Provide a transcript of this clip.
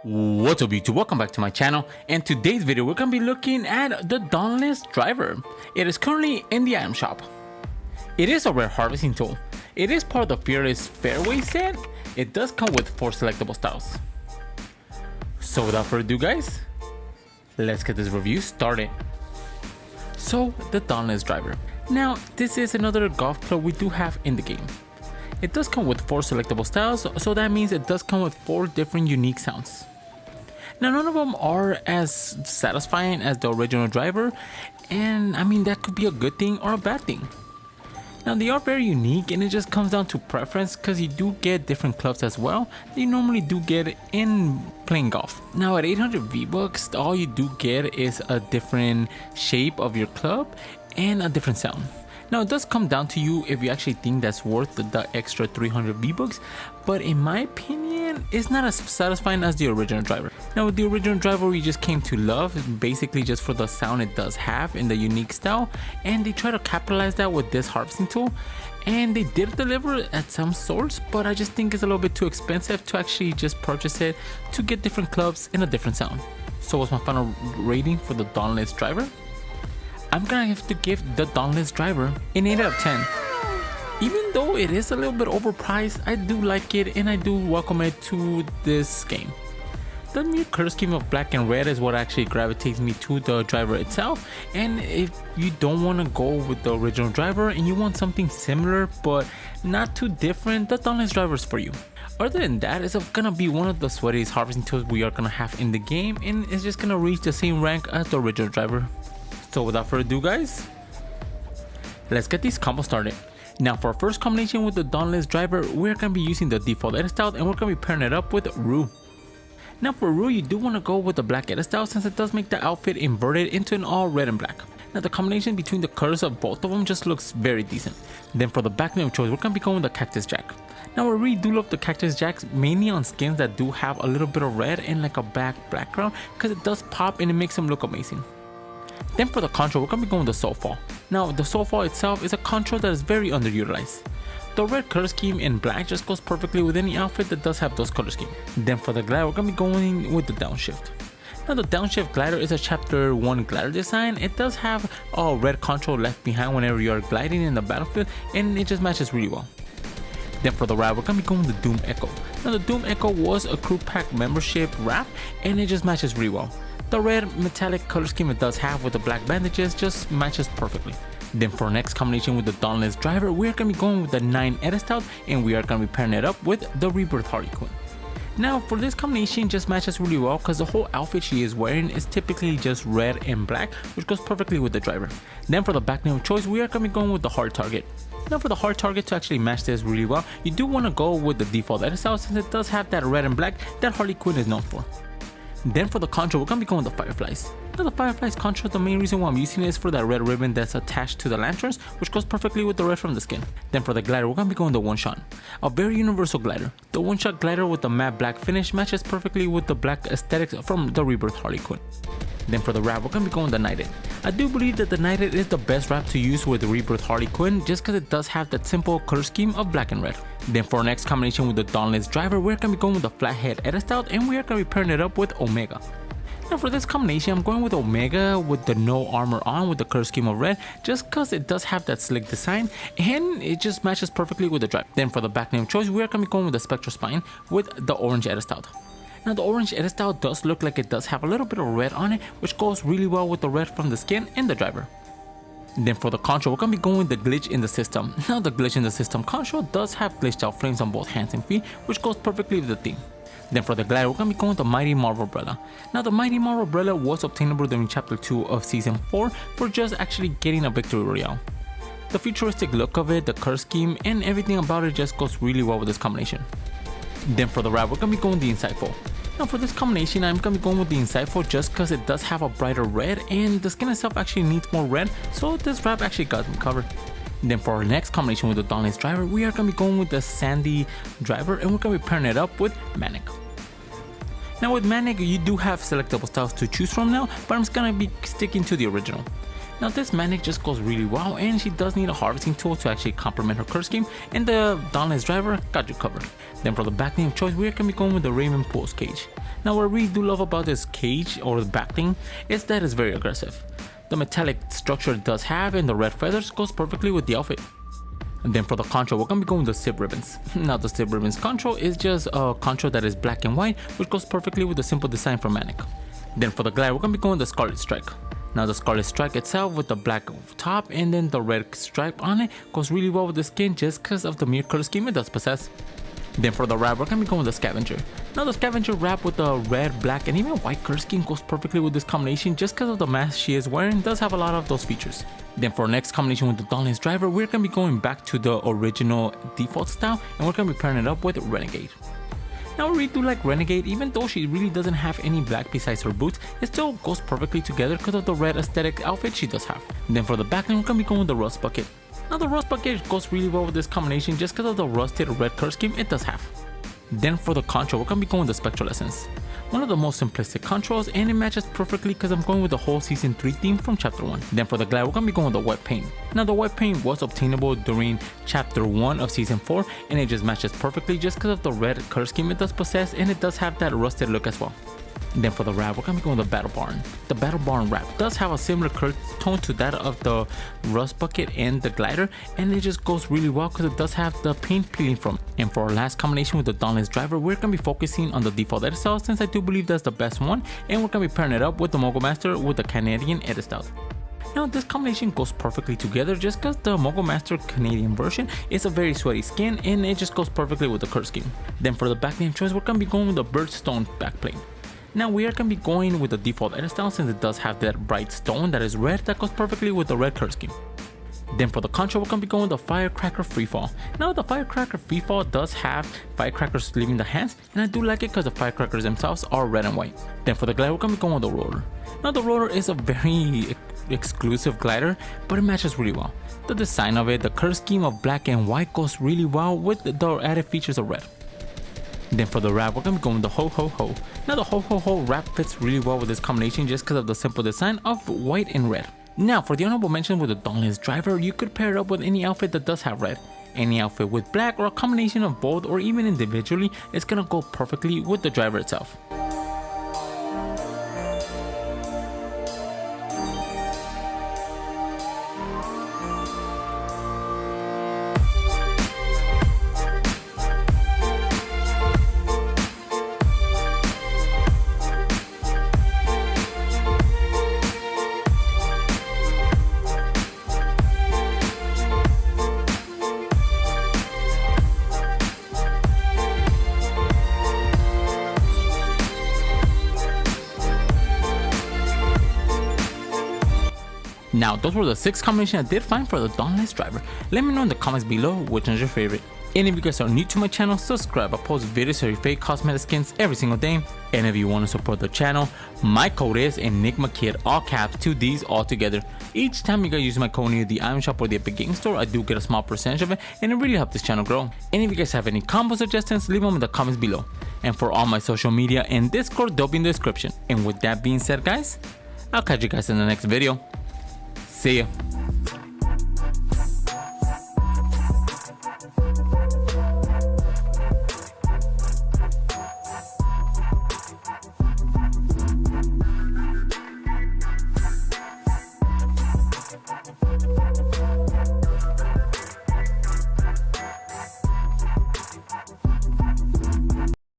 What's up YouTube, welcome back to my channel. And today's video we're going to be looking at the Dawnless driver. It is currently in the item shop. It is a rare harvesting tool. It is part of the Fearless Fairway set. It does come with 4 selectable styles. So without further ado guys, let's get this review started. So the Dawnless driver. Now this is another golf club we do have in the game. It does come with 4 selectable styles, so that means it does come with 4 different unique sounds. Now none of them are as satisfying as the original driver, and I mean that could be a good thing or a bad thing. Now they are very unique and it just comes down to preference, because you do get different clubs as well that you normally do get in playing golf. Now at 800 V-Bucks all you do get is a different shape of your club and a different sound. Now it does come down to you if you actually think that's worth the extra 300 V-Bucks, but in my opinion it's not as satisfying as the original driver. Now with the original driver we just came to love, basically just for the sound it does have in the unique style, and they try to capitalize that with this harvesting tool, and they did deliver at some sorts, but I just think it's a little bit too expensive to actually just purchase it to get different clubs in a different sound. So what's my final rating for the Dawnless driver? I'm gonna have to give the Dawnless driver an 8 out of 10. Even though it is a little bit overpriced, I do like it and I do welcome it to this game. The new color scheme of black and red is what actually gravitates me to the driver itself, and if you don't want to go with the original driver and you want something similar but not too different, the Dawnless driver is for you. Other than that, it's gonna be one of the sweatiest harvesting tools we are gonna have in the game, and it's just gonna reach the same rank as the original driver. So without further ado guys, let's get these combos started. Now for our first combination with the Dawnless driver, we're going to be using the default edit style and we're going to be pairing it up with Rue. Now for Rue you do want to go with the black edit style, since it does make the outfit inverted into an all red and black. Now the combination between the colors of both of them just looks very decent. Then for the back name of choice we're going to be going with the Cactus Jack. Now I really do love the Cactus Jacks, mainly on skins that do have a little bit of red and like a background, because it does pop and it makes them look amazing. Then for the control we're going to be going with the Soulfall. Now the Soulfall itself is a control that is very underutilized. The red color scheme in black just goes perfectly with any outfit that does have those color scheme. Then for the glider we're going to be going with the Downshift. Now the Downshift glider is a chapter 1 glider design. It does have a red control left behind whenever you are gliding in the battlefield, and it just matches really well. Then for the wrap we're going to be going with the Doom Echo. Now the Doom Echo was a crew pack membership wrap and it just matches really well. The red metallic color scheme it does have with the black bandages just matches perfectly. Then for our next combination with the Dawnless driver, we are going to be going with the 9 edit style and we are going to be pairing it up with the Rebirth Harley Quinn. Now for this combination just matches really well, because the whole outfit she is wearing is typically just red and black, which goes perfectly with the driver. Then for the back name of choice we are going to be going with the Hard Target. Now for the Hard Target to actually match this really well, you do want to go with the default edit style, since it does have that red and black that Harley Quinn is known for. Then for the control we're going to be going with the Fireflies. Now the Fireflies control, the main reason why I'm using it is for that red ribbon that's attached to the lanterns, which goes perfectly with the red from the skin. Then for the glider we're going to be going with the One Shot, a very universal glider. The One Shot glider with the matte black finish matches perfectly with the black aesthetics from the Rebirth Harley Quinn. Then for the wrap we're going to be going with the Knighted. I do believe that the Knighted is the best wrap to use with the Rebirth Harley Quinn, just because it does have that simple color scheme of black and red. Then for our next combination with the Dawnless driver we're going to be going with the Flathead edit style and we are going to be pairing it up with Omega. Now for this combination I'm going with Omega with the no armor on with the color scheme of red, just because it does have that slick design and it just matches perfectly with the drive. Then for the back name choice we are going to be going with the Spectral Spine with the orange edit style. Now the orange edit style does look like it does have a little bit of red on it, which goes really well with the red from the skin and the driver. Then for the control we're going to be going with the Glitch in the System. Now the Glitch in the System control does have glitched out frames on both hands and feet, which goes perfectly with the theme. Then for the glider we're going to be going with the Mighty Marvel Umbrella. Now the Mighty Marvel Umbrella was obtainable during chapter 2 of season 4 for just actually getting a victory royale. The futuristic look of it, the color scheme, and everything about it just goes really well with this combination. Then for the wrap we're going to be going with the Insightful. Now for this combination I'm going to be going with the Insightful just because it does have a brighter red and the skin itself actually needs more red, so this wrap actually got me covered. Then for our next combination with the Dawnless driver we are going to be going with the Sandy driver and we're going to be pairing it up with Manic. Now with Manic you do have selectable styles to choose from now, but I'm just going to be sticking to the original. Now this Manic just goes really well, and she does need a harvesting tool to actually complement her curse scheme, and the Dawnless Driver got you covered. Then for the back thing of choice, we're going to be going with the Raven Pulse Cage. Now what I really do love about this cage or the back thing is that it's very aggressive. The metallic structure it does have and the red feathers goes perfectly with the outfit. And then for the control, we're going to be going with the Sib Ribbons. Now the Sib Ribbons control is just a control that is black and white, which goes perfectly with the simple design from Manic. Then for the glider, we're going to be going with the Scarlet Strike. Now the Scarlet Strike itself with the black top and then the red stripe on it goes really well with the skin just because of the mere color scheme it does possess. Then for the wrap, we're going to be going with the Scavenger. Now the Scavenger wrap with the red, black and even white color scheme goes perfectly with this combination just because of the mask she is wearing does have a lot of those features. Then for our next combination with the Dawnless Driver, we're going to be going back to the original default style and we're going to be pairing it up with Renegade. Now I really do like Renegade, even though she really doesn't have any black besides her boots, it still goes perfectly together because of the red aesthetic outfit she does have. Then for the backline, we're going to be going with the Rust Bucket. Now the Rust Bucket goes really well with this combination just because of the rusted red curse scheme it does have. Then for the control, we're going to be going with the Spectral Essence. One of the most simplistic controls, and it matches perfectly because I'm going with the whole season 3 theme from chapter 1. Then for the glide, we're going to be going with the Wet Paint. Now the Wet Paint was obtainable during chapter 1 of season 4 and it just matches perfectly just because of the red color scheme it does possess, and it does have that rusted look as well. Then for the wrap, we're going to be going with the Battle Barn. The Battle Barn wrap does have a similar color tone to that of the Rust Bucket and the glider, and it just goes really well because it does have the paint peeling from it. And for our last combination with the Dawnless Driver, we're going to be focusing on the default edit style since I do believe that's the best one, and we're going to be pairing it up with the Mogul Master with the Canadian edit style. Now this combination goes perfectly together just because the Mogul Master Canadian version is a very sweaty skin and it just goes perfectly with the curse scheme. Then for the back name choice, we're going to be going with the Birdstone backplate. Now we are going to be going with the default edit style since it does have that bright stone that is red that goes perfectly with the red curse scheme. Then for the control, we're going to be going with the Firecracker Freefall. Now the Firecracker Freefall does have firecrackers leaving the hands, and I do like it because the firecrackers themselves are red and white. Then for the glider, we're going to be going with the Roller. Now the Roller is a very exclusive glider, but it matches really well. The design of it, the curse scheme of black and white goes really well with the added features of red. Then for the wrap, we're going to be going with the Ho Ho Ho. Now the Ho Ho Ho wrap fits really well with this combination just because of the simple design of white and red. Now for the honorable mention with the Dawnless Driver, you could pair it up with any outfit that does have red. Any outfit with black or a combination of both or even individually, it's going to go perfectly with the driver itself. Now those were the 6 combinations I did find for the Dawnless Driver. Let me know in the comments below which one's your favorite. And if you guys are new to my channel, subscribe. I post videos of your fake cosmetic skins every single day. And if you want to support the channel, my code is ENIGMAKIDD, all caps, 2 Ds all together. Each time you guys use my code near the item shop or the Epic Game Store, I do get a small percentage of it, and it really helps this channel grow. And if you guys have any combo suggestions, leave them in the comments below. And for all my social media and Discord, they'll be in the description. And with that being said guys, I'll catch you guys in the next video. See ya.